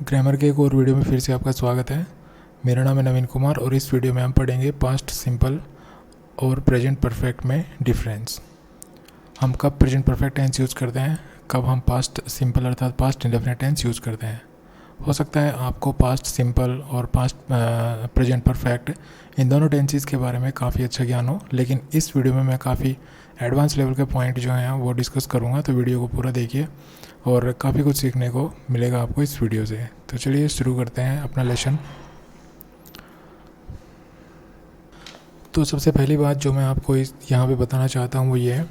Grammar के एक और वीडियो में फिर से आपका स्वागत है। मेरा नाम है नवीन कुमार और इस वीडियो में हम पढ़ेंगे पास्ट सिंपल और प्रेजेंट परफेक्ट में डिफरेंस। हम कब प्रेजेंट परफेक्ट टेंस यूज़ करते हैं, कब हम पास्ट सिंपल अर्थात पास्ट इंडेफिनिट टेंस यूज़ करते हैं। हो सकता है आपको पास्ट सिंपल और पास्ट प्रेजेंट परफेक्ट इन दोनों टेंसेस के बारे में काफ़ी अच्छा ज्ञान हो, लेकिन इस वीडियो में मैं काफ़ी एडवांस लेवल के पॉइंट जो हैं वो डिस्कस करूँगा। तो वीडियो को पूरा देखिए और काफ़ी कुछ सीखने को मिलेगा आपको इस वीडियो से। तो चलिए शुरू करते हैं अपना लेसन। तो सबसे पहली बात जो मैं आपको यहाँ पे बताना चाहता हूँ वो ये है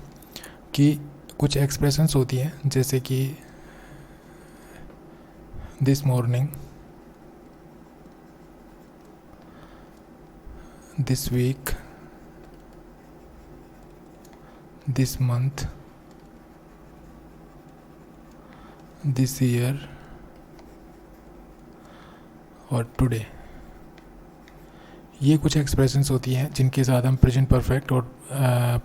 कि कुछ एक्सप्रेशंस होती हैं, जैसे कि this morning, this week, this month, this year और टुडे। ये कुछ एक्सप्रेशंस होती हैं जिनके साथ हम प्रेजेंट परफेक्ट और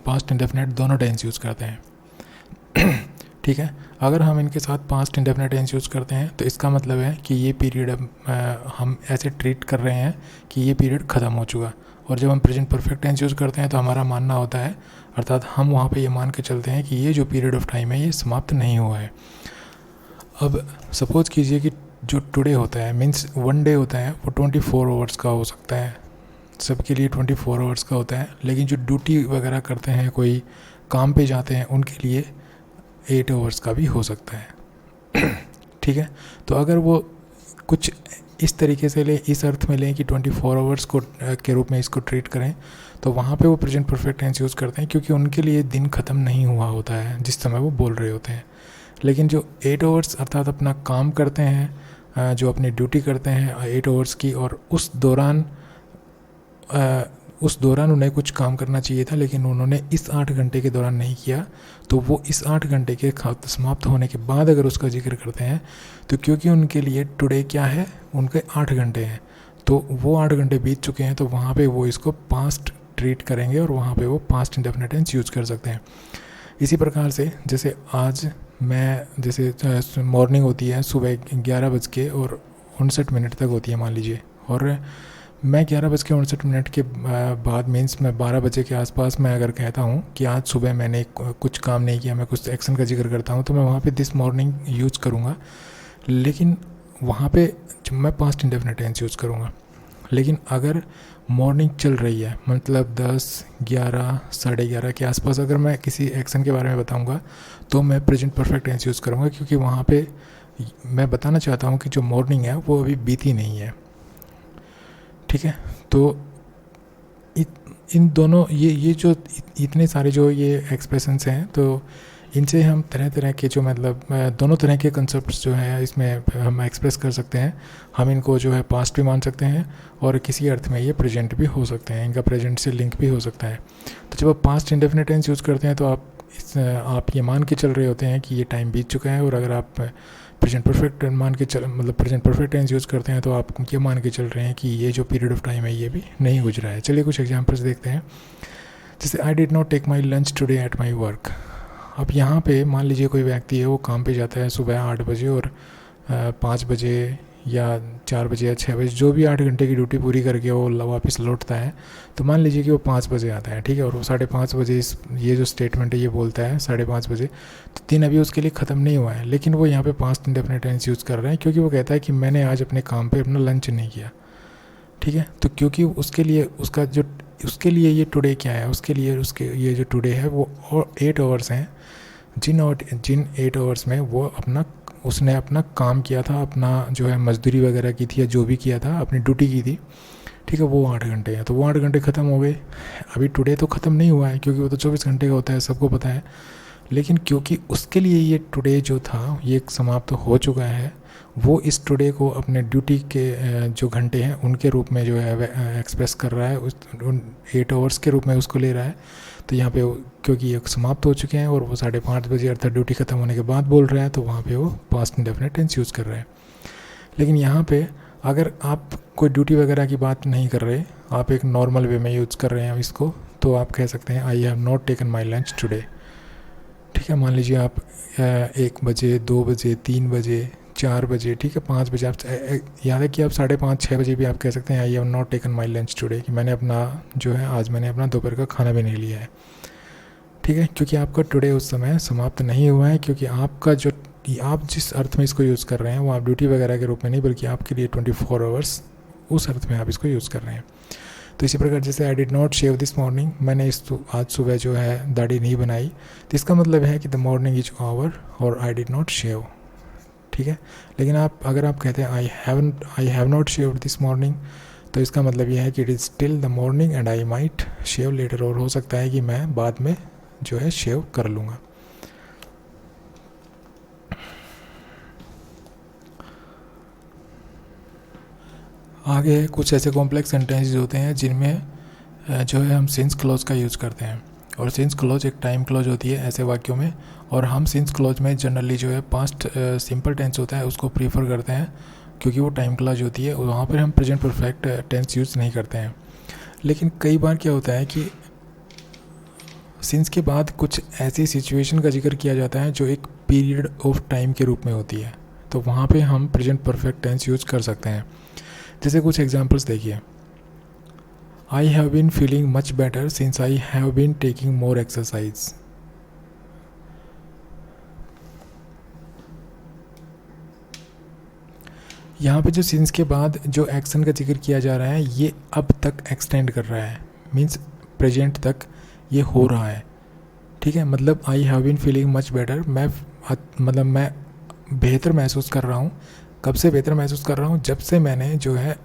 पास्ट इंडेफिनिट दोनों टेंस यूज़ करते हैं। ठीक है, अगर हम इनके साथ पास्ट इंडेफिनिट टेंस यूज़ करते हैं तो इसका मतलब है कि ये पीरियड हम ऐसे ट्रीट कर रहे हैं कि ये पीरियड ख़त्म हो चुका। और जब हम प्रेजेंट परफेक्ट टेंस यूज़ करते हैं तो हमारा मानना होता है, अर्थात हम वहाँ पे ये मान के चलते हैं कि ये जो पीरियड ऑफ टाइम है ये समाप्त नहीं हुआ है। अब सपोज़ कीजिए कि जो टुडे होता है मीन्स वन डे होता है वो 24 आवर्स का हो सकता है, सबके लिए 24 आवर्स का होता है। लेकिन जो ड्यूटी वगैरह करते हैं, कोई काम पे जाते हैं, उनके लिए 8 आवर्स का भी हो सकता है। ठीक है, तो अगर वो कुछ इस तरीके से ले, इस अर्थ में लें कि 24 आवर्स को के रूप में इसको ट्रीट करें, तो वहाँ पे वो प्रेजेंट परफेक्ट टेंस यूज़ करते हैं, क्योंकि उनके लिए दिन ख़त्म नहीं हुआ होता है जिस समय वो बोल रहे होते हैं। लेकिन जो 8 आवर्स अर्थात अपना काम करते हैं, जो अपनी ड्यूटी करते हैं 8 आवर्स की, और उस दौरान उन्हें कुछ काम करना चाहिए था लेकिन उन्होंने इस 8 घंटे के दौरान नहीं किया, तो वो इस 8 घंटे के समाप्त होने के बाद अगर उसका जिक्र करते हैं तो क्योंकि उनके लिए टुडे क्या है, उनके 8 घंटे हैं, तो वो 8 घंटे बीत चुके हैं, तो वहाँ पे वो इसको पास्ट ट्रीट करेंगे और वहाँ पे वो पास्ट इंडेफिनिट टेंस यूज़ कर सकते हैं। इसी प्रकार से जैसे आज जैसे मॉर्निंग होती है सुबह 11:59 तक होती है मान लीजिए, और मैं 11:59 के बाद मीन्स मैं 12 बजे के आसपास मैं अगर कहता हूँ कि आज सुबह मैंने कुछ काम नहीं किया, मैं कुछ एक्शन का जिक्र करता हूँ, तो मैं वहाँ पे दिस मॉर्निंग यूज़ करूँगा, लेकिन वहाँ पे मैं पास्ट इंडेफिनिट टेंस यूज़ करूँगा। लेकिन अगर मॉर्निंग चल रही है, मतलब 10, 11, 11:30 के आसपास अगर मैं किसी एक्शन के बारे में बताऊँगा तो मैं प्रेजेंट परफेक्ट टेंस यूज़ करूँगा, क्योंकि वहाँ पे मैं बताना चाहता हूँ कि जो मॉर्निंग है वो अभी बीती नहीं है। ठीक है, तो इन दोनों ये जो इतने सारे जो ये एक्सप्रेशंस हैं, तो इनसे हम तरह तरह के जो मतलब दोनों तरह के कंसेप्ट्स जो हैं इसमें हम एक्सप्रेस कर सकते हैं। हम इनको जो है पास्ट भी मान सकते हैं और किसी अर्थ में ये प्रेजेंट भी हो सकते हैं, इनका प्रेजेंट से लिंक भी हो सकता है। तो जब आप पास्ट इंडेफिनिट टेंस यूज़ करते हैं तो आप ये मान के चल रहे होते हैं कि ये टाइम बीत चुका है, और अगर आप present perfect present perfect tense use करते हैं तो आप ये मान के चल रहे हैं कि ये जो पीरियड ऑफ टाइम है ये भी नहीं गुजरा है। चलिए कुछ एग्जांपल्स देखते हैं। जैसे I did not take my lunch today at my work. अब यहाँ पे मान लीजिए कोई व्यक्ति है, वो काम पे जाता है सुबह 8 बजे और 5 बजे या 4 बजे या 6 बजे, जो भी 8 घंटे की ड्यूटी पूरी करके वो वापस लौटता है, तो मान लीजिए कि वो 5 बजे आता है। ठीक है, और वो 5:30 बजे ये जो स्टेटमेंट है ये बोलता है 5:30 बजे, तो दिन अभी उसके लिए ख़त्म नहीं हुआ है, लेकिन वो यहाँ पे पास्ट इंडेफिनिट टेंस यूज़ कर रहे हैं, क्योंकि वो कहता है कि मैंने आज अपने काम पर अपना लंच नहीं किया। ठीक है, तो क्योंकि उसके लिए ये टुडे क्या है, उसके लिए ये जो टुडे है वो 8 आवर्स हैं, जिन 8 आवर्स में उसने अपना काम किया था, अपना जो है मजदूरी वगैरह की थी या जो भी किया था, अपनी ड्यूटी की थी। ठीक है, वो 8 घंटे हैं, तो वो 8 घंटे ख़त्म हो गए। अभी टुडे तो ख़त्म नहीं हुआ है, क्योंकि वो तो 24 घंटे का होता है, सबको पता है। लेकिन क्योंकि उसके लिए ये टुडे जो था ये समाप्त हो चुका है, वो इस टुडे को अपने ड्यूटी के जो घंटे हैं उनके रूप में जो है एक्सप्रेस कर रहा है, उन 8 आवर्स के रूप में उसको ले रहा है। तो यहाँ पे क्योंकि ये समाप्त हो चुके हैं और वो 5:30 बजे अर्थात ड्यूटी ख़त्म होने के बाद बोल रहा है, तो वहाँ पे वो पास्ट इंडेफिनिट टेंस यूज़ कर रहा है। लेकिन यहाँ पे अगर आप कोई ड्यूटी वगैरह की बात नहीं कर रहे, आप एक नॉर्मल वे में यूज़ कर रहे हैं इसको, तो आप कह सकते हैं I have not taken my lunch today. ठीक है, मान लीजिए आप 1 बजे, 2 बजे, 3 बजे, 4 बजे, ठीक है, 5 बजे, आप याद है कि आप 5:30-6 बजे भी आप कह सकते हैं I have not taken my lunch today, कि मैंने अपना जो है आज मैंने अपना दोपहर का खाना भी नहीं लिया है, ठीक है, क्योंकि आपका टुडे उस समय समाप्त नहीं हुआ है, क्योंकि आपका जो आप जिस अर्थ में इसको यूज़ कर रहे हैं वो आप ड्यूटी वगैरह के रूप में नहीं, बल्कि आपके लिए 24 आवर्स उस अर्थ में आप इसको यूज़ कर रहे हैं। तो इसी प्रकार जैसे I did not shave this morning, मैंने आज सुबह जो है दाढ़ी नहीं बनाई, तो इसका मतलब है कि द मॉर्निंग इज ओवर और आई डिड नॉट शेव, ठीक है। लेकिन अगर आप कहते हैं I have not shaved this morning, तो इसका मतलब यह है कि it is still the morning and I might shave later, और हो सकता है कि मैं बाद में जो है शेव कर लूँगा। आगे कुछ ऐसे कॉम्प्लेक्स सेंटेंसेस होते हैं जिनमें जो है हम सिंस क्लॉज का यूज़ करते हैं, और सिंस क्लॉज एक टाइम क्लॉज होती है ऐसे वाक्यों में, और हम सिंस क्लॉज में जनरली जो है पास्ट सिंपल टेंस होता है उसको प्रीफर करते हैं, क्योंकि वो टाइम क्लॉज होती है, वहाँ पर हम प्रेजेंट परफेक्ट टेंस यूज़ नहीं करते हैं। लेकिन कई बार क्या होता है कि सिंस के बाद कुछ ऐसी सिचुएशन का जिक्र किया जाता है जो एक पीरियड ऑफ टाइम के रूप में होती है, तो वहाँ पे हम प्रेजेंट परफेक्ट टेंस यूज़ कर सकते हैं। जैसे कुछ एग्जांपल्स देखिए, I have been feeling much better since I have been taking more exercise. यहाँ पे जो सिंस के बाद जो एक्शन का जिक्र किया जा रहा है ये अब तक एक्सटेंड कर रहा है, मीन्स प्रेजेंट तक ये हो रहा है, ठीक है। मतलब I have been feeling much better, मैं बेहतर महसूस कर रहा हूँ। कब से बेहतर महसूस कर रहा हूँ? जब से मैंने जो है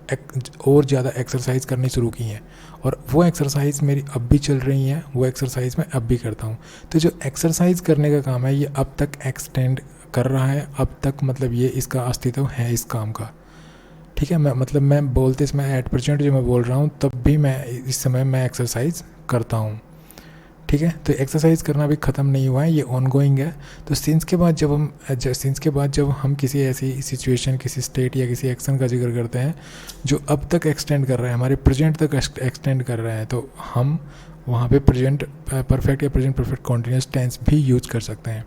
और ज़्यादा एक्सरसाइज करनी शुरू की है, और वो एक्सरसाइज मेरी अब भी चल रही हैं, वो एक्सरसाइज मैं अब भी करता हूँ। तो जो एक्सरसाइज करने का काम है ये अब तक एक्सटेंड कर रहा है, अब तक मतलब ये इसका अस्तित्व है इस काम का, ठीक है। मैं बोलते समय एट प्रेजेंट जो मैं बोल रहा हूँ तब भी मैं इस समय मैं एक्सरसाइज करता हूँ, ठीक है। तो एक्सरसाइज करना भी ख़त्म नहीं हुआ है, ये ऑनगोइंग है। तो सिंस के बाद जब हम किसी ऐसी सिचुएशन, किसी स्टेट या किसी एक्शन का जिक्र करते हैं जो अब तक एक्सटेंड कर रहा है, हमारे प्रेजेंट तक एक्सटेंड कर रहा है, तो हम वहाँ पे प्रेजेंट परफेक्ट या प्रेजेंट परफेक्ट कॉन्टिन्यूस टेंस भी यूज कर सकते हैं।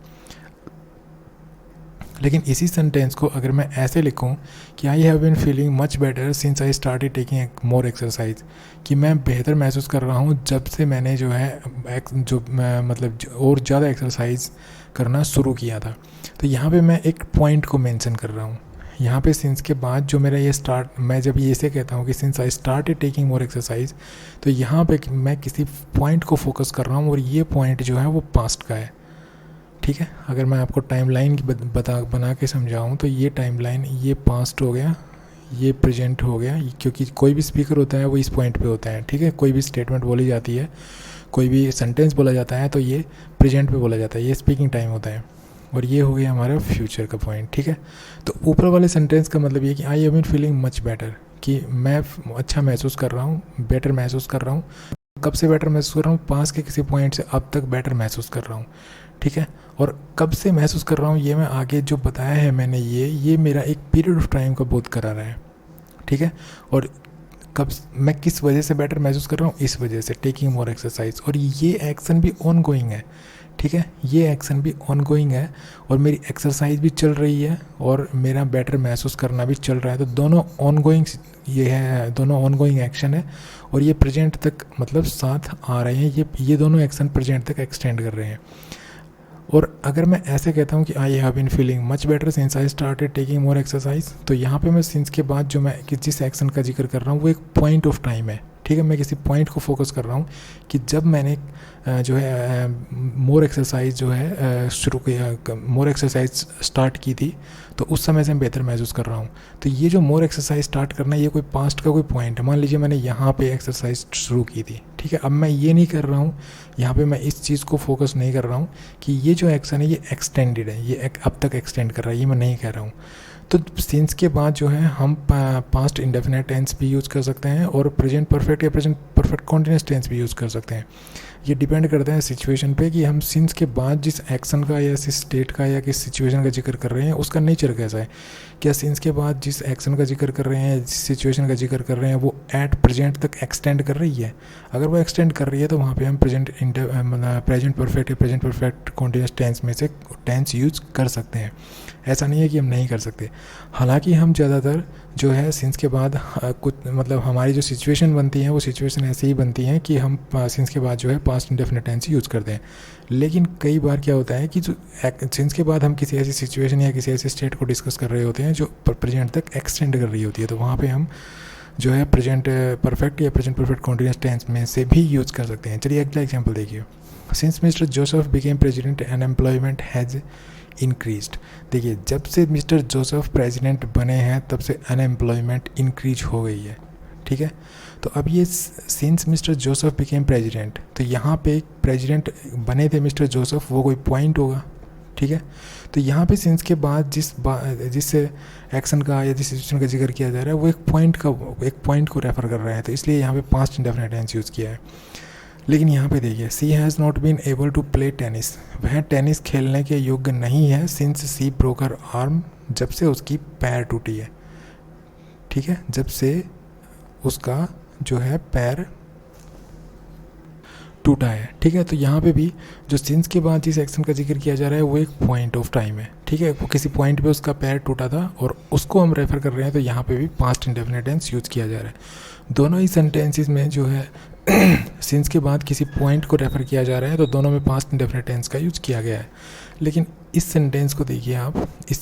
लेकिन इसी सेंटेंस को अगर मैं ऐसे लिखूं कि I have been feeling much better since I started taking more exercise, कि मैं बेहतर महसूस कर रहा हूं जब से मैंने जो है और ज़्यादा एक्सरसाइज करना शुरू किया था। तो यहाँ पे मैं एक पॉइंट को मेंशन कर रहा हूँ। यहाँ पे सिंस के बाद जो मेरा ये मैं जब ये से कहता हूँ कि since I started taking more exercise, तो यहाँ पे मैं किसी पॉइंट को फोकस कर रहा हूँ, और ये पॉइंट जो है वो पास्ट का है, ठीक है। अगर मैं आपको टाइमलाइन की बना के समझाऊँ तो ये टाइमलाइन, ये पास्ट हो गया, ये प्रेजेंट हो गया, क्योंकि कोई भी स्पीकर होता है वो इस पॉइंट पे होता है, ठीक है। कोई भी स्टेटमेंट बोली जाती है, कोई भी सेंटेंस बोला जाता है, तो ये प्रेजेंट पे बोला जाता है, ये स्पीकिंग टाइम होता है, और ये हो गया हमारा फ्यूचर का पॉइंट, ठीक है। तो ऊपर वाले सेंटेंस का मतलब ये कि I have been feeling much better, कि मैं अच्छा महसूस कर रहा हूँ, बेटर महसूस कर रहा हूँ। कब से बेटर महसूस कर रहा हूँ? पास के किसी पॉइंट से अब तक बेटर महसूस कर रहा हूँ, ठीक है। और कब से महसूस कर रहा हूँ ये मैं आगे जो बताया है मैंने, ये मेरा एक पीरियड ऑफ टाइम का बोध करा रहा है, ठीक है। और कब मैं किस वजह से बेटर महसूस कर रहा हूँ? इस वजह से, टेकिंग मोर एक्सरसाइज। और ये एक्शन भी ऑन गोइंग है, ठीक है, ये एक्शन भी ऑन गोइंग है, और मेरी एक्सरसाइज भी चल रही है, और मेरा बेटर महसूस करना भी चल रहा है। तो दोनों ऑन गोइंग ये है, दोनों ऑन गोइंग एक्शन है, और ये प्रेजेंट तक मतलब साथ आ रहे हैं, ये दोनों एक्शन प्रेजेंट तक एक्सटेंड कर रहे हैं। और अगर मैं ऐसे कहता हूँ कि I have been feeling much better since I started taking more exercise, तो यहाँ पे मैं सिंस के बाद जो मैं जिस एक्शन का जिक्र कर रहा हूँ वो एक पॉइंट ऑफ टाइम है, ठीक है। मैं किसी पॉइंट को फोकस कर रहा हूँ कि जब मैंने जो है मोर एक्सरसाइज जो है शुरू किया, मोर एक्सरसाइज स्टार्ट की थी, तो उस समय से मैं बेहतर महसूस कर रहा हूँ। तो ये जो मोर एक्सरसाइज स्टार्ट करना, ये कोई पास्ट का कोई पॉइंट है। मान लीजिए मैंने यहाँ पे एक्सरसाइज शुरू की थी, ठीक है। अब मैं ये नहीं कर रहा हूँ, यहाँ पे मैं इस चीज़ को फोकस नहीं कर रहा हूँ कि ये जो एक्शन है ये एक्सटेंडेड है, ये अब तक एक्सटेंड कर रहा है, ये मैं नहीं कह रहा हूँ। तो सिंस के बाद जो है हम पास्ट इंडेफिनेट टेंस भी यूज़ कर सकते हैं, और प्रेजेंट परफेक्ट या प्रेजेंट परफेक्ट कॉन्टिन्यूस टेंस भी यूज़ कर सकते हैं। ये डिपेंड करता है सिचुएशन पे कि हम सिंस के बाद जिस एक्शन का या किस स्टेट का या किस सिचुएशन का जिक्र कर रहे हैं उसका नेचर कैसा है। क्या सिंस के बाद जिस एक्शन का जिक्र कर रहे हैं, जिस सिचुएशन का जिक्र कर रहे हैं, वो एट प्रेजेंट तक एक्सटेंड कर रही है? अगर वो एक्सटेंड कर रही है तो वहाँ पे हम प्रेजेंट परफेक्ट या प्रेजेंट परफेक्ट कॉन्टिन्यूस टेंस में से टेंस यूज कर सकते हैं, ऐसा नहीं है कि हम नहीं कर सकते। हालांकि हम ज़्यादातर जो है सिंस के बाद कुछ मतलब हमारी जो सिचुएशन बनती है वो सिचुएशन ऐसी ही बनती है कि हम सिंस के बाद जो है पास्ट इंडेफिनिट टेंस यूज़ करते हैं। लेकिन कई बार क्या होता है कि जो सिंस के बाद हम किसी ऐसी सिचुएशन या किसी ऐसे स्टेट को डिस्कस कर रहे होते हैं जो प्रेजेंट तक एक्सटेंड कर रही होती है, तो वहाँ पे हम जो है प्रेजेंट परफेक्ट या प्रेजेंट परफेक्ट कॉन्टिन्यूस टेंस में से भी यूज़ कर सकते हैं। चलिए अगला एग्जांपल देखिए। Since mister Joseph became president unemployment has increased. देखिए, जब से मिस्टर जोसेफ प्रेसिडेंट बने हैं तब से अनएम्प्लॉयमेंट इंक्रीज हो गई है। ठीक है, तो अब ये since mister Joseph became president, तो यहाँ पे प्रेसिडेंट बने थे मिस्टर जोसेफ, वो कोई पॉइंट होगा। ठीक है, तो यहाँ पे सिंस के बाद जिस एक्शन का या जिस सिचुएशन का जिक्र किया जा रहा है वो एक पॉइंट को रेफर कर रहा है, तो इसलिए यहाँ पे पास्ट इंडेफिनिट टेंस यूज़ किया है। लेकिन यहाँ पे देखिए, she has not been able to play tennis, वह टेनिस खेलने के योग्य नहीं है since she broke her arm, जब से उसकी पैर टूटी है। ठीक है, जब से उसका जो है पैर टूटा है। ठीक है, तो यहाँ पे भी जो सिंस के बाद जिस एक्शन का जिक्र किया जा रहा है वो एक पॉइंट ऑफ टाइम है। ठीक है, वो किसी पॉइंट पे उसका पैर टूटा था और उसको हम रेफर कर रहे हैं, तो यहाँ पे भी पास्ट इंडेफिनिट टेंस यूज़ किया जा रहा है। दोनों ही सेंटेंसेस में जो है सिंस के बाद किसी पॉइंट को रेफर किया जा रहा है, तो दोनों में पास्ट इंडेफिनिट टेंस का यूज़ किया गया है। लेकिन इस सेंटेंस को देखिए आप, इस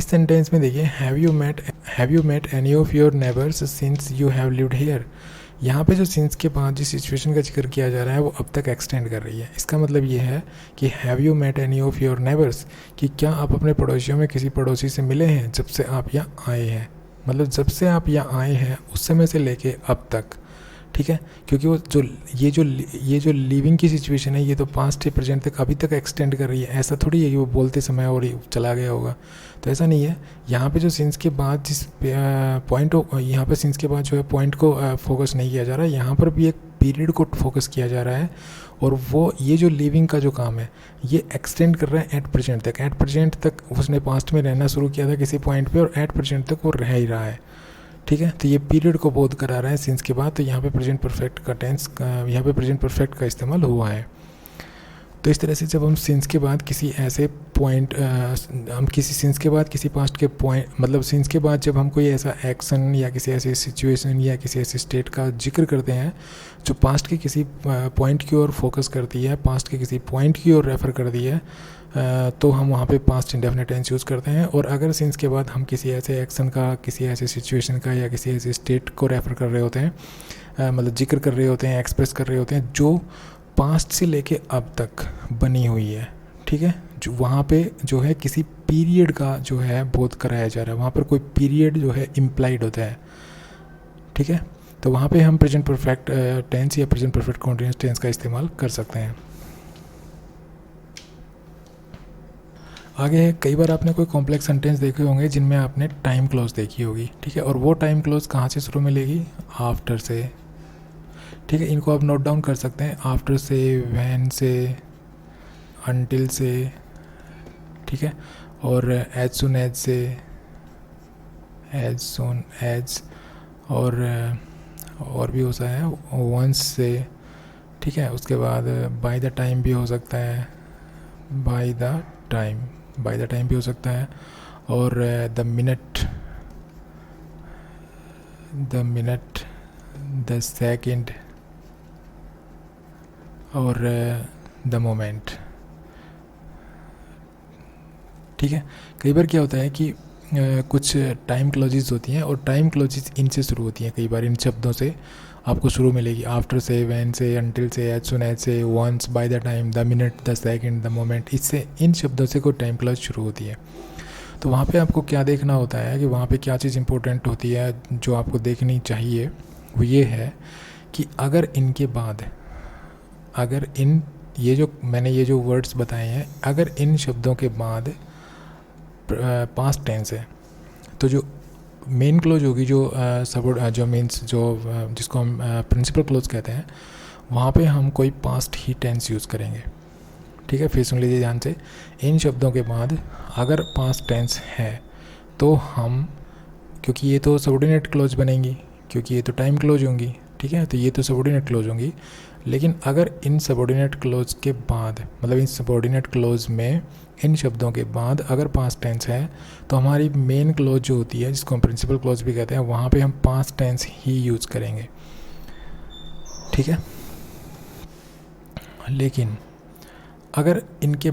सेंटेंस में देखिए, have you met any of your neighbours since you have lived here. यहाँ पे जो सिंस के बाद जिस सिचुएशन का जिक्र किया जा रहा है वो अब तक एक्सटेंड कर रही है। इसका मतलब ये है कि have you met any of your neighbours, कि क्या आप अपने पड़ोसियों में किसी पड़ोसी से मिले हैं जब से आप यहाँ आए हैं, मतलब जब से आप यहाँ आए हैं उस समय से लेके अब तक। ठीक है, क्योंकि वो जो ये जो लिविंग की सिचुएशन है ये तो पास्ट से प्रेजेंट तक अभी तक एक्सटेंड कर रही है। ऐसा थोड़ी है कि वो बोलते समय और चला गया होगा, तो ऐसा नहीं है। यहाँ पे जो सिंस के बाद जिस पॉइंट यहाँ पे सिंस के बाद जो है पॉइंट को फोकस नहीं किया जा रहा है, यहाँ पर भी एक पीरियड को फोकस किया जा रहा है, और वो ये जो लिविंग का जो काम है ये एक्सटेंड कर रहा है एट प्रेजेंट तक उसने पास्ट में रहना शुरू किया था किसी पॉइंट पे, और एट प्रेजेंट तक वो रह ही रहा है। ठीक है, तो ये पीरियड को बोध करा रहा है सिंस के बाद, तो यहाँ पे प्रेजेंट परफेक्ट का टेंस यहाँ पे प्रेजेंट परफेक्ट का इस्तेमाल हुआ है। तो इस तरह से जब हम सिंस के बाद किसी ऐसे पॉइंट हम किसी सिंस के बाद किसी पास्ट के पॉइंट मतलब सिंस के बाद जब हम कोई ऐसा एक्शन या किसी ऐसी सिचुएशन या किसी ऐसी स्टेट का जिक्र करते हैं जो पास्ट के किसी पॉइंट की ओर फोकस करती है, पास्ट के किसी पॉइंट की ओर रेफ़र करती है, तो हम वहाँ पे पास्ट इंडेफिनिट टेंस यूज़ करते हैं। और अगर सिंस के बाद हम किसी ऐसे एक्शन का, किसी ऐसे सिचुएशन का या किसी ऐसे स्टेट को रेफ़र कर रहे होते हैं, मतलब जिक्र कर रहे होते हैं, एक्सप्रेस कर रहे होते हैं जो पास्ट से लेके अब तक बनी हुई है। ठीक है, जो वहाँ पे जो है किसी पीरियड का जो है बोध कराया जा रहा है, वहाँ पर कोई पीरियड जो है इम्प्लाइड होता है। ठीक है, तो वहाँ पे हम प्रेजेंट परफेक्ट टेंस या प्रेजेंट परफेक्ट कॉन्टिन्यूअस टेंस का इस्तेमाल कर सकते हैं। आगे है, कई बार आपने कोई कॉम्प्लेक्स सेंटेंस देखे होंगे जिनमें आपने टाइम क्लॉज देखी होगी। ठीक है, और वो टाइम क्लॉज कहाँ से शुरू मिलेगी? आफ्टर से। ठीक है, इनको आप नोट डाउन कर सकते हैं, आफ्टर से, व्हेन से, अनटिल से। ठीक है, और एज सुन एज से, एज सुन एज, और भी होता है वंस से। ठीक है, उसके बाद बाय द टाइम भी हो सकता है, बाय द टाइम भी हो सकता है, और द मिनट, द सेकंड, और द मोमेंट। ठीक है, कई बार क्या होता है कि कुछ टाइम क्लॉजेस होती हैं और टाइम क्लॉजेस इनसे शुरू होती हैं। कई बार इन शब्दों से आपको शुरू मिलेगी, आफ्टर से, व्हेन से, अनटिल से, एज सुन एज से, once, by the time, the minute, the second, the moment. इससे इन शब्दों से कोई टाइम क्लॉज शुरू होती है। तो वहाँ पे आपको क्या देखना होता है कि वहाँ पे क्या चीज़ इंपॉर्टेंट होती है जो आपको देखनी चाहिए, वो ये है कि अगर इनके बाद, अगर इन मैंने ये जो वर्ड्स बताए हैं, अगर इन शब्दों के बाद पास्ट टेंस है, तो जो मेन क्लोज होगी, जो मीन्स जिसको हम प्रिंसिपल क्लोज कहते हैं, वहाँ पे हम कोई पास्ट ही टेंस यूज़ करेंगे। ठीक है, फिर सुन लीजिए ध्यान से, इन शब्दों के बाद अगर पास्ट टेंस है तो हम, क्योंकि ये तो सबऑर्डिनेट क्लोज बनेंगी, क्योंकि ये तो टाइम क्लोज होंगी। ठीक है, तो ये तो सबऑर्डिनेट क्लोज होंगी, लेकिन अगर इन सबऑर्डिनेट क्लोज के बाद, मतलब इन सबऑर्डिनेट क्लोज में इन शब्दों के बाद अगर पास्ट टेंस है तो हमारी मेन क्लोज जो होती है, जिसको हम प्रिंसिपल क्लोज भी कहते हैं, वहाँ पे हम पास्ट टेंस ही यूज़ करेंगे, ठीक है। लेकिन अगर इनके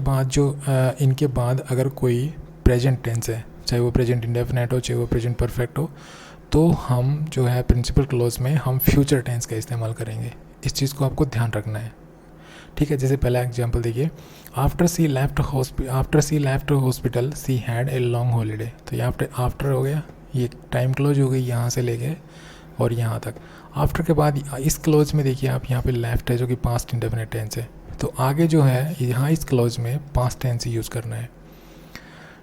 बाद अगर कोई प्रेजेंट टेंस है, चाहे वो प्रेजेंट इंडेफिनेट हो, चाहे वो प्रेजेंट परफेक्ट हो, तो हम जो है प्रिंसिपल क्लोज में हम फ्यूचर टेंस का इस्तेमाल करेंगे। इस चीज़ को आपको ध्यान रखना है, ठीक है। जैसे पहला एग्जांपल देखिए, after she left hospital she had a long holiday. तो यहाँ पे आफ्टर हो गया, ये टाइम क्लोज हो गई यहाँ से लेके और यहाँ तक। आफ्टर के बाद इस क्लोज में देखिए आप, यहाँ पे लेफ्ट है जो कि पास्ट इंडेफिनिट टेंस है, तो आगे जो है यहाँ इस क्लोज में पास्ट टेंस ही यूज़ करना है,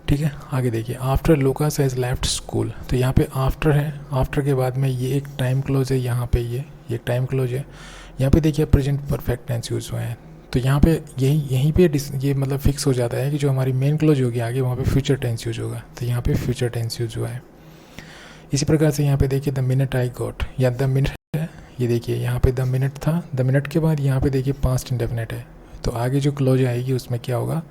ठीक है। आगे देखिए, after Lucas has left school. तो यहाँ पे आफ्टर है, आफ्टर के बाद में ये एक टाइम क्लोज है, यहाँ पे ये एक टाइम क्लोज है। यहाँ पे देखिए प्रेजेंट परफेक्ट टेंस यूज़ हुए हैं, तो यहाँ पे यहीं पे ये मतलब फिक्स हो जाता है कि जो हमारी मेन क्लोज होगी आगे वहाँ पे फ्यूचर टेंस यूज होगा, तो यहाँ पे फ्यूचर टेंस यूज हुआ है। इसी प्रकार से यहाँ पे देखिए द मिनट आई गॉट, या द मिनट है, ये देखिए यहाँ पे द मिनट था, द मिनट के बाद यहाँ पे देखिए पास्ट इंडेफिनिट है, तो आगे जो क्लोज आएगी उसमें क्या होगा,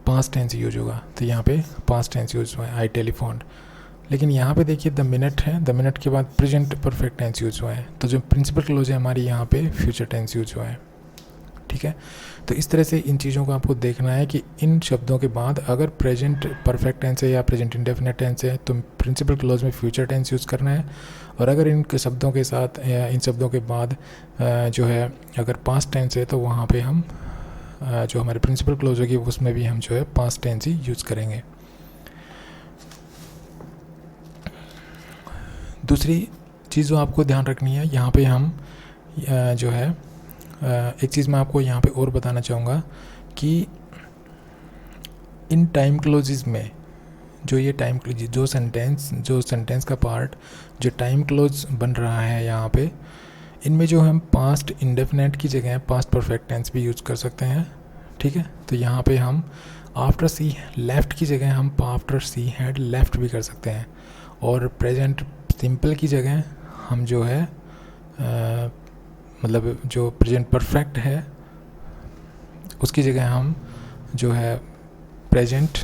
पास्ट टेंस यूज होगा, तो यहाँ पे पास्ट टेंस यूज हुआ है, आई टेलीफोन। लेकिन यहाँ पे देखिए द मिनट है, द मिनट के बाद प्रेजेंट परफेक्ट टेंस यूज हुआ है, तो जो प्रिंसिपल क्लोज है हमारी यहाँ पे फ्यूचर टेंस यूज हुआ है, ठीक है। तो इस तरह से इन चीज़ों को आपको देखना है कि इन शब्दों के बाद अगर प्रेजेंट परफेक्ट टेंस है या प्रेजेंट इंडेफिनिट टेंस है तो प्रिंसिपल क्लोज में फ्यूचर टेंस यूज़ करना है, और अगर इन शब्दों के साथ या इन शब्दों के बाद जो है अगर पास्ट टेंस है तो वहाँ पे हम जो हमारे प्रिंसिपल क्लोज होगी उसमें भी हम जो है पास्ट टेंस ही यूज़ करेंगे। दूसरी चीज़ जो आपको ध्यान रखनी है, यहाँ पे हम जो है एक चीज़ मैं आपको यहाँ पे और बताना चाहूँगा कि इन टाइम क्लोजेस में जो ये टाइम जो सेंटेंस का पार्ट जो टाइम क्लोज बन रहा है यहाँ पे, इनमें जो हम पास्ट इंडेफिनेट की जगह पास्ट परफेक्ट टेंस भी यूज़ कर सकते हैं, ठीक है। तो यहाँ पे हम आफ्टर सी लेफ्ट की जगह हम आफ्टर सी हैड लेफ्ट भी कर सकते हैं, और प्रेजेंट सिंपल की जगह हम जो है मतलब जो प्रेजेंट परफेक्ट है उसकी जगह हम जो है प्रेजेंट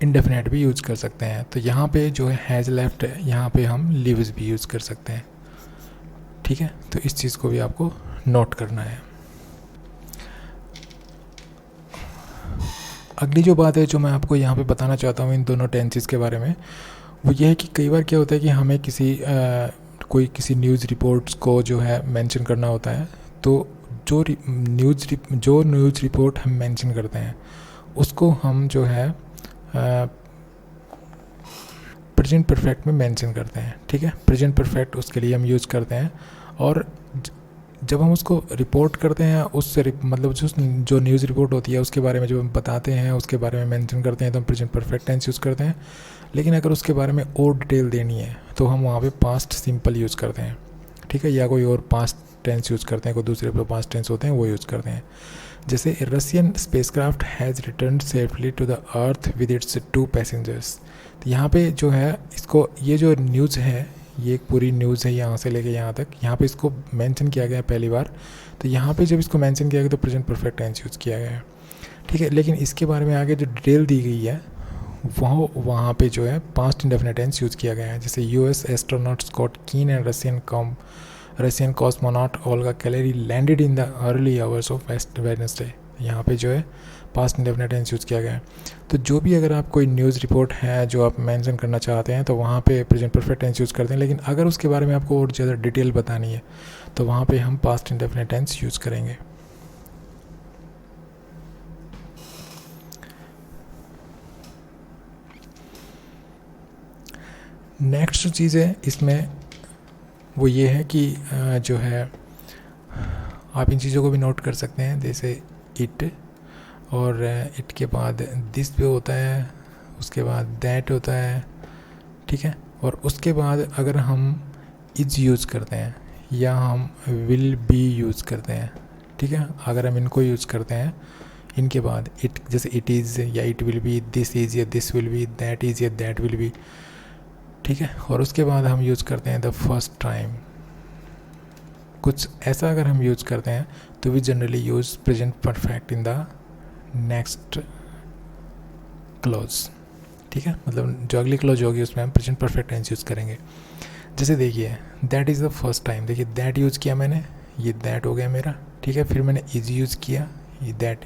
इंडेफिनेट भी यूज़ कर सकते हैं। तो यहाँ पे जो है हैज़ लेफ्ट है, यहाँ पे हम लिव्स भी यूज़ कर सकते हैं, ठीक है। तो इस चीज़ को भी आपको नोट करना है। अगली जो बात है जो मैं आपको यहाँ पे बताना चाहता हूँ इन दोनों टेंसेस के बारे में, वो ये है कि कई बार क्या होता है कि हमें किसी न्यूज़ रिपोर्ट्स को जो है मेंशन करना होता है, तो जो न्यूज़ रिपोर्ट हम मेंशन करते हैं उसको हम जो है प्रेजेंट परफेक्ट में मेंशन करते हैं, ठीक है। प्रेजेंट परफेक्ट उसके लिए हम यूज़ करते हैं, और जब हम उसको रिपोर्ट करते हैं उससे मतलब जो न्यूज़ रिपोर्ट होती है उसके बारे में जो हम बताते हैं उसके बारे में मेंशन करते हैं तो हम प्रेजेंट परफेक्ट टेंस यूज़ करते हैं। लेकिन अगर उसके बारे में और डिटेल देनी है तो हम वहाँ पे पास्ट सिंपल यूज़ करते हैं, ठीक है, या कोई और पास्ट टेंस यूज़ करते हैं, कोई दूसरे पास्ट टेंस होते हैं वो यूज़ करते हैं। जैसे Russian spacecraft has return safely to the earth with its 2 passengers. तो यहाँ पे जो है इसको ये जो न्यूज़ है ये एक पूरी न्यूज़ है यहाँ से लेके यहाँ तक, यहाँ पे इसको मेंशन किया गया है पहली बार, तो यहाँ पे जब इसको मेंशन किया गया तो प्रेजेंट परफेक्ट टेंस यूज़ किया गया है, ठीक है। लेकिन इसके बारे में आगे जो डिटेल दी गई है वहाँ पे जो है पास्ट इंडेफिनिट टेंस यूज़ किया गया है। जैसे US astronaut Scott Keen and Russian cosmonaut Olga Kaleri landed in the early hours of Wednesday. यहाँ पे जो है पास्ट इंडेफिनिट टेंस यूज़ किया गया है। तो जो भी अगर आप कोई न्यूज़ रिपोर्ट है जो आप मेंशन करना चाहते हैं तो वहाँ पे प्रेजेंट परफेक्ट टेंस यूज़ करते हैं, लेकिन अगर उसके बारे में आपको और ज़्यादा डिटेल बतानी है तो वहाँ पे हम पास्ट इंडेफिनिट टेंस यूज़ करेंगे। नेक्स्ट जो चीज़ है इसमें वो ये है कि जो है आप इन चीज़ों को भी नोट कर सकते हैं, जैसे इट, और इट के बाद दिस भी होता है, उसके बाद दैट होता है, ठीक है। और उसके बाद अगर हम इज यूज़ करते हैं या हम विल बी यूज़ करते हैं, ठीक है, अगर हम इनको यूज़ करते हैं इनके बाद इट, जैसे इट इज़ या it will be, this is या this will be, that is या दैट विल बी, ठीक है। और उसके बाद हम यूज़ करते हैं द फर्स्ट टाइम, कुछ ऐसा अगर हम यूज़ करते हैं तो we generally use present perfect in the next clause, ठीक है। मतलब जो अगली क्लॉज होगी उसमें हम प्रेजेंट परफेक्ट टेंस यूज़ करेंगे। जैसे देखिए that is the first time, देखिए दैट यूज़ किया मैंने, ये दैट हो गया मेरा, ठीक है। फिर मैंने इज यूज़ किया, ये दैट,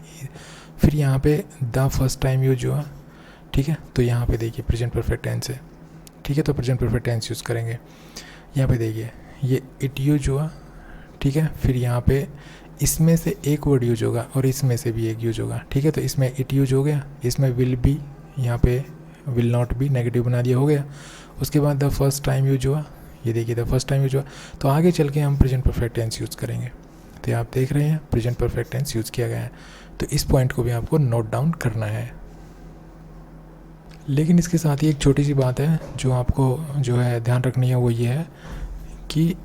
फिर यहाँ पे द फर्स्ट टाइम यूज हुआ, ठीक है। तो यहाँ पे देखिए प्रेजेंट परफेक्ट टेंस है, ठीक है। तो प्रेजेंट परफेक्ट टेंस यूज़ करेंगे। यहाँ पे देखिए ये इट यूज हुआ, ठीक है। फिर यहाँ पे इसमें से एक वर्ड यूज होगा और इसमें से भी एक यूज होगा, ठीक है। तो इसमें इट यूज हो गया, इसमें विल बी, यहाँ पे विल नॉट बी नेगेटिव बना दिया, हो गया। उसके बाद द फर्स्ट टाइम यूज हुआ, ये देखिए द फर्स्ट टाइम यूज हुआ। तो आगे चल के हम प्रेजेंट परफेक्ट टेंस यूज़ करेंगे। तो आप देख रहे हैं प्रेजेंट परफेक्ट टेंस यूज़ किया गया है। तो इस पॉइंट को भी आपको नोट डाउन करना है। लेकिन इसके साथ ही एक छोटी सी बात है जो आपको जो है ध्यान रखनी है, वो ये है कि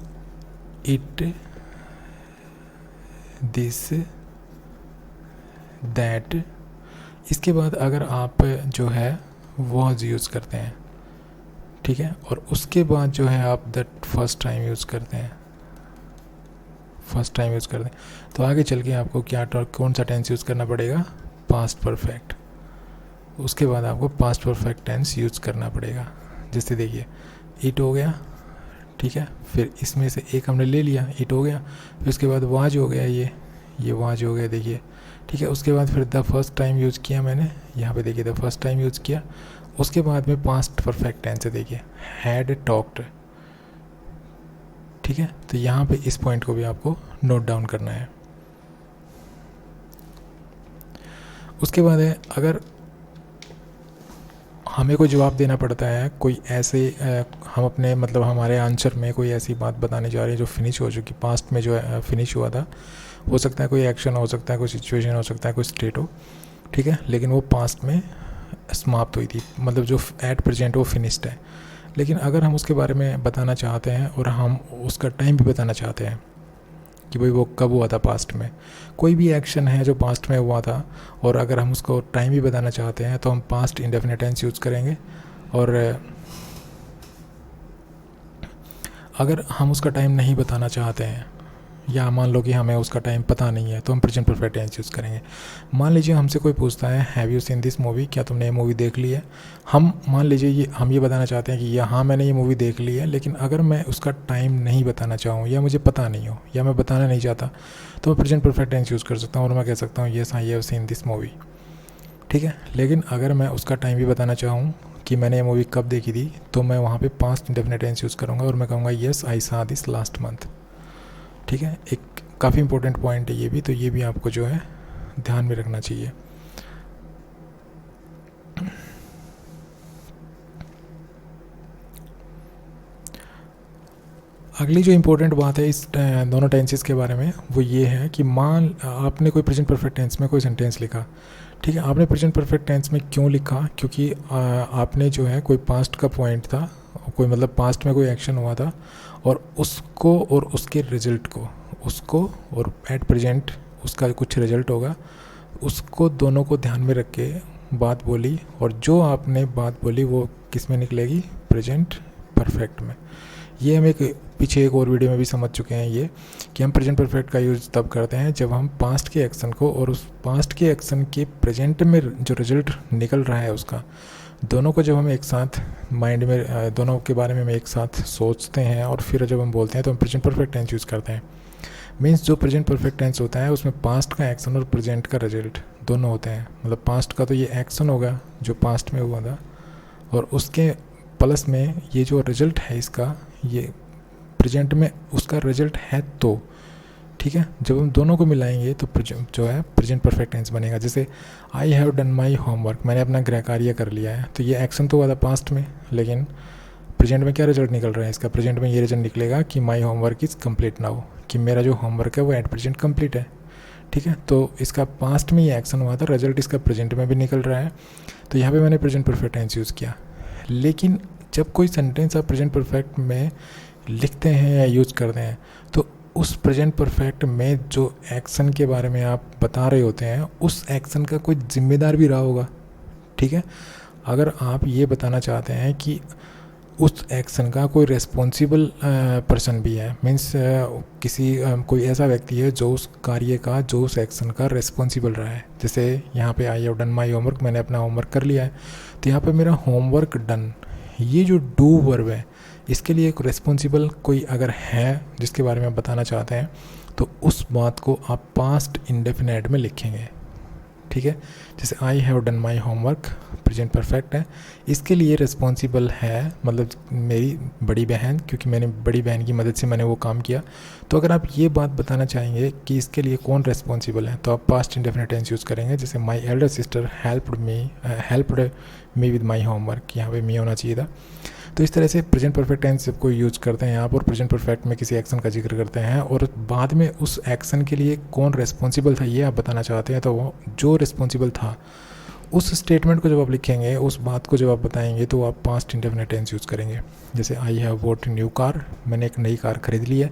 इट, दिस, दैट, इसके बाद अगर आप जो है वॉज यूज़ करते हैं, ठीक है, और उसके बाद जो है आप दैट फर्स्ट टाइम यूज़ करते हैं, फर्स्ट टाइम यूज़ करते हैं, तो आगे चल के आपको क्या कौन सा टेंस यूज़ करना पड़ेगा, पास्ट परफेक्ट। उसके बाद आपको पास्ट परफेक्ट टेंस यूज़ करना पड़ेगा। जैसे देखिए इट हो गया, ठीक है, फिर इसमें से एक हमने ले लिया, इट हो गया, फिर उसके बाद वाज हो गया, ये वाज हो गया, देखिए, ठीक है। उसके बाद फिर द फर्स्ट टाइम यूज़ किया मैंने, यहाँ पे देखिए द फर्स्ट टाइम यूज़ किया। उसके बाद में पास्ट परफेक्ट टेंस है, देखिए हैड टॉक्ड, ठीक है। तो यहाँ पे इस पॉइंट को भी आपको नोट डाउन करना है। उसके बाद है अगर हमें कोई जवाब देना पड़ता है, कोई ऐसे हम अपने मतलब हमारे आंसर में कोई ऐसी बात बताने जा रहे हैं जो फिनिश हो चुकी, पास्ट में जो है फिनिश हुआ था, हो सकता है कोई एक्शन हो सकता है, कोई सिचुएशन हो सकता है, कोई स्टेट हो, ठीक है, लेकिन वो पास्ट में समाप्त हुई थी, मतलब जो एट प्रेजेंट वो फिनिश्ड है। लेकिन अगर हम उसके बारे में बताना चाहते हैं और हम उसका टाइम भी बताना चाहते हैं कि भाई वो कब हुआ था पास्ट में, कोई भी एक्शन है जो पास्ट में हुआ था, और अगर हम उसको टाइम भी बताना चाहते हैं तो हम पास्ट इंडेफिनिट टेंस यूज़ करेंगे। और अगर हम उसका टाइम नहीं बताना चाहते हैं, या मान लो कि हमें उसका टाइम पता नहीं है, तो हम प्रेजेंट परफेक्ट टेंस यूज़ करेंगे। मान लीजिए हमसे कोई पूछता है have you seen this movie, क्या तुमने ये मूवी देख ली है। हम मान लीजिए हम ये बताना चाहते हैं कि हाँ मैंने ये मूवी देख ली है, लेकिन अगर मैं उसका टाइम नहीं बताना चाहूँ, या मुझे पता नहीं हो, या मैं बताना नहीं चाहता, तो मैं प्रेजेंट परफेक्ट टेंस यूज़ कर सकता हूँ और मैं कह सकता हूँ yes I have seen this movie, ठीक है। लेकिन अगर मैं उसका टाइम भी बताना चाहूँ कि मैंने ये मूवी कब देखी थी, तो मैं वहाँ पे पास्ट इंडेफिनिट टेंस यूज़ करूँगा और मैं कहूँगा येस आई सा दिस लास्ट मंथ, ठीक है। एक काफ़ी इंपॉर्टेंट पॉइंट है ये भी, तो ये भी आपको जो है ध्यान में रखना चाहिए। अगली जो इम्पोर्टेंट बात है इस दोनों टेंसेस के बारे में, वो ये है कि मान आपने कोई प्रेजेंट परफेक्ट टेंस में कोई सेंटेंस लिखा, ठीक है। आपने प्रेजेंट परफेक्ट टेंस में क्यों लिखा, क्योंकि आपने जो है कोई पास्ट का पॉइंट था, कोई मतलब पास्ट में कोई एक्शन हुआ था, और उसको और उसके रिजल्ट को, उसको और एट प्रेजेंट उसका कुछ रिजल्ट होगा, उसको दोनों को ध्यान में रख के बात बोली, और जो आपने बात बोली वो किस में निकलेगी, प्रेजेंट परफेक्ट में। ये हम एक पीछे एक और वीडियो में भी समझ चुके हैं ये, कि हम प्रेजेंट परफेक्ट का यूज़ तब करते हैं जब हम पास्ट के एक्शन को और उस पास्ट के एक्शन के प्रेजेंट में जो रिजल्ट निकल रहा है उसका, दोनों को जब हम एक साथ माइंड में, दोनों के बारे में हम एक साथ सोचते हैं और फिर जब हम बोलते हैं तो हम प्रेजेंट परफेक्ट टेंस यूज़ करते हैं। मीन्स जो प्रेजेंट परफेक्ट टेंस होता है उसमें पास्ट का एक्शन और प्रेजेंट का रिजल्ट दोनों होते हैं। मतलब पास्ट का तो ये एक्शन होगा जो पास्ट में हुआ था, और उसके प्लस में ये जो रिजल्ट है इसका, ये प्रेजेंट में उसका रिजल्ट है, तो ठीक है। जब हम दोनों को मिलाएंगे तो जो है प्रेजेंट परफेक्ट टेंस बनेगा। जैसे I have done my homework, मैंने अपना गृह कार्य कर लिया है, तो ये एक्शन तो हुआ था पास्ट में, लेकिन प्रेजेंट में क्या रिजल्ट निकल रहा है इसका, प्रेजेंट में ये रिजल्ट निकलेगा कि my homework is complete now, कि मेरा जो होमवर्क है वो एट प्रेजेंट कंप्लीट है, ठीक है। तो इसका पास्ट में ये एक्शन हुआ था, रिजल्ट इसका प्रेजेंट में भी निकल रहा है, तो यहाँ पे मैंने प्रेजेंट परफेक्ट टेंस यूज़ किया। लेकिन जब कोई सेंटेंस आप प्रेजेंट परफेक्ट में लिखते हैं या यूज़ करते हैं, तो उस प्रेजेंट परफेक्ट में जो एक्शन के बारे में आप बता रहे होते हैं, उस एक्शन का कोई जिम्मेदार भी रहा होगा, ठीक है। अगर आप ये बताना चाहते हैं कि उस एक्शन का कोई रेस्पॉन्सिबल पर्सन भी है, मीन्स किसी कोई ऐसा व्यक्ति है जो उस कार्य का, जो उस एक्शन का रेस्पॉन्सिबल रहा है। जैसे यहाँ पे I have done my homework, मैंने अपना होमवर्क कर लिया है, तो यहाँ पे मेरा होमवर्क डन, ये जो डू वर्ब है इसके लिए एक रेस्पॉन्सिबल कोई अगर है जिसके बारे में बताना चाहते हैं तो उस बात को आप पास्ट इंडेफिनेट में लिखेंगे, ठीक है। जैसे I have done my homework, present perfect है, इसके लिए रिस्पॉन्सिबल है मतलब मेरी बड़ी बहन, क्योंकि मैंने बड़ी बहन की मदद से मैंने वो काम किया। तो अगर आप ये बात बताना चाहेंगे कि इसके लिए कौन रिस्पॉन्सिबल है तो आप पास्ट इंडेफिनिट टेंस यूज़ करेंगे। जैसे my elder sister helped me with my homework, यहाँ पे मी होना चाहिए था। तो इस तरह से प्रेजेंट परफेक्ट टेंस को यूज करते हैं यहाँ पर, प्रेजेंट परफेक्ट में किसी एक्शन का जिक्र करते हैं और बाद में उस एक्शन के लिए कौन रिस्पॉन्सिबल था ये आप बताना चाहते हैं, तो वो जो रिस्पॉन्सिबल था उस स्टेटमेंट को जब आप लिखेंगे, उस बात को जब आप बताएंगे तो आप पास्ट इंडेफिनिट टेंस यूज़ करेंगे। जैसे I have bought new car, मैंने एक नई कार खरीद ली है,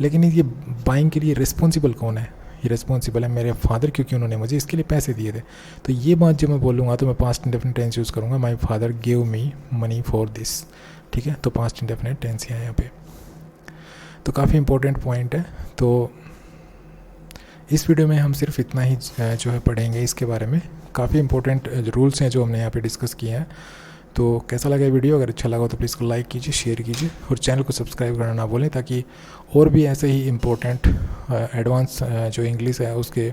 लेकिन ये बाइंग के लिए रिस्पॉन्सिबल कौन है? ये रिस्पॉन्सिबल है मेरे फादर, क्योंकि उन्होंने मुझे इसके लिए पैसे दिए थे। तो ये बात जब मैं बोलूँगा तो मैं पास्ट इंडेफिनिट टेंस यूज़ करूँगा, my father give me money for this, ठीक है। तो पास्ट इंडेफिनिट टेंस है यहाँ पे। तो काफ़ी इंपॉर्टेंट पॉइंट है। तो इस वीडियो में हम सिर्फ इतना ही जो है पढ़ेंगे इसके बारे में। काफ़ी इंपॉर्टेंट रूल्स हैं जो हमने यहाँ पे डिस्कस किए हैं। तो कैसा लगा वीडियो? अगर अच्छा लगा तो प्लीज़ को लाइक कीजिए, शेयर कीजिए और चैनल को सब्सक्राइब करना ना भूलें, ताकि और भी ऐसे ही इम्पोर्टेंट एडवांस जो इंग्लिश है उसके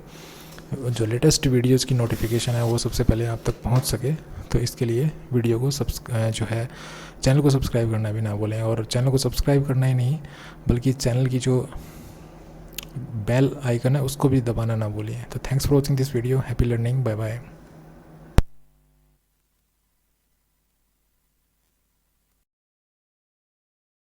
जो लेटेस्ट वीडियोस की नोटिफिकेशन है वो सबसे पहले आप तक पहुंच सके। तो इसके लिए वीडियो को जो है चैनल को सब्सक्राइब करना भी ना भूलें, और चैनल को सब्सक्राइब करना ही नहीं बल्कि चैनल की जो बेल आइकन है उसको भी दबाना ना भूलिए। तो thanks for watching this video, happy learning, bye bye.